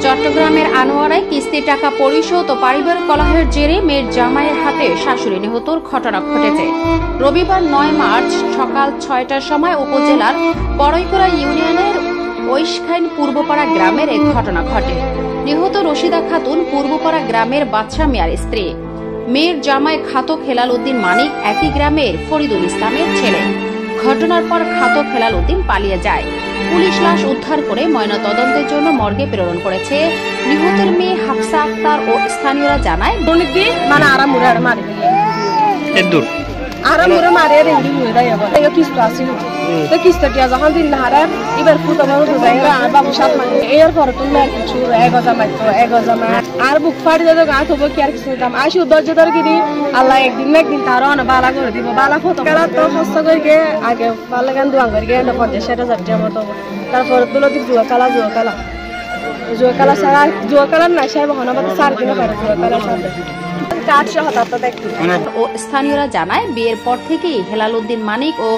চট্টগ্রামের আনোয়ারায় কিস্তির টাকা পরিশোধ ও পারিবারিক কলহের জেরে মেয়ের জামাইয়ের হাতে শাশুড়ি নিহতর ঘটনা ঘটেছে। রবিবার 9 মার্চ সকাল 6টার সময় উপজেলার বড়ইকুড়া ইউনিয়নের ঐশখাইন পূর্বপাড়া গ্রামের এক ঘটনা ঘটে। নিহত রশিদা খাতুন পূর্বপাড়া গ্রামের বাদশা মিয়ার স্ত্রী। মেয়ের জামাই খাতক হেলাল উদ্দিন মানিক একই গ্রামের ফরিদুল ইসলামের ছেলে। ঘটনার পর খাতক হেলাল উদ্দিন পালিয়ে যায়। পুলিশ লাশ উদ্ধার করে ময়নাতদন্তের জন্য মর্গে প্রেরণ করেছে। নিহতের মেয়ে হাফসা আক্তার ও স্থানীয়রা জানায়, আর বুক ফাটি যাবে গাছ হবো কি আর কিছু আসি ধৈর্য ধরে কিনি আল্লাহ একদিন না একদিন তারও বালা করে দিব। বালা ফটো খেলা তো কষ্ট করি আগে পালে গান দোয়া করি 50-60,000 মতো। তারপরে তুলো দিক জুয়া কালা ছাড়া জুয়া কালার না সাহেব হন আমাদের 4 দিনে পারে জুয়া কালার সাথে ও স্থানীয়রা জানায়, বিয়ের পর থেকেই হেলাল উদ্দিন মানিক ও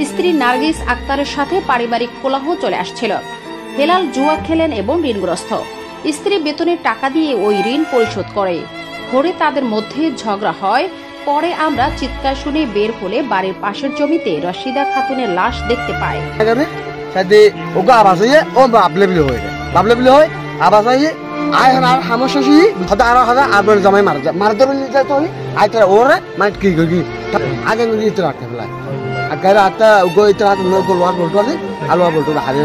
স্ত্রী নার্গিস আক্তারের সাথে পারিবারিক কলহ চলে আসছিল। হেলাল জুয়া খেলেন এবং ঋণগ্রস্ত। স্ত্রী বেতনের টাকা দিয়ে ওই ঋণ পরিশোধ করে। ভোরে তাদের মধ্যে ঝগড়া হয়। পরে আমরা চিৎকার শুনে বের হলে বাড়ির পাশের জমিতে রশিদা খাতুনের লাশ দেখতে পাই। জামাই মারতে আইতারা ওরে মানে কি কি আগে ইতে রাখতে ফেলায় আগে রাতে গোইতে রাত লোয়ার বলতো আলোয়া বলতো হারিয়ে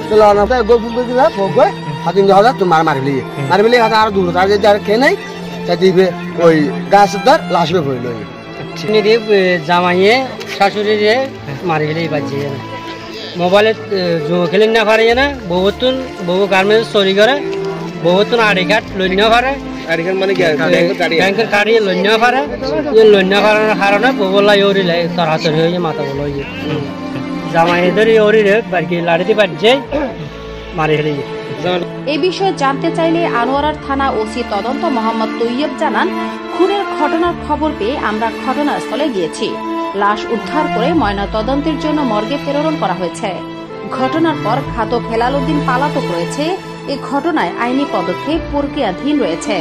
তো লওয়াতে গোল ফুল দিলা ফোক হাতিন যাওয়া তো মারবিলি হাতে আর দূর আর যে আর কে নাই তাই দিবে ওই গাছদার লাশবে পড়ল জামাইয়ে শাশুড়িরে মারবিলি বাজিয়ে না মোবাইলে জুয়া খেলেন না পারে না বহুতন বহু গার্মেন্টস চুরি করে বহুতন আড়ি কাঠ লইন পারে ব্যাংকের কাড়ি লইন পারে লইন পারার কারণে ববলা ইউরিলে তার হাতে হয়ে মাথা বলো জামাই ধরে ইউরিরে বাড়ি লাড়িতে বাজছে মারি হেলে। এই বিষয়ে জানতে চাইলে আনোয়ারার থানা ওসি তদন্ত মোহাম্মদ তৈয়ব জানান, খুনের ঘটনার খবর পেয়ে আমরা ঘটনাস্থলে গিয়েছি। লাশ উদ্ধার করে ময়নাতদন্তের জন্য মর্গে প্রেরণ করা হয়েছে। ঘটনার পর খাতক হেলাল উদ্দিন পালাতক রয়েছে। এই ঘটনায় আইনি পদক্ষেপ প্রক্রিয়াধীন রয়েছে।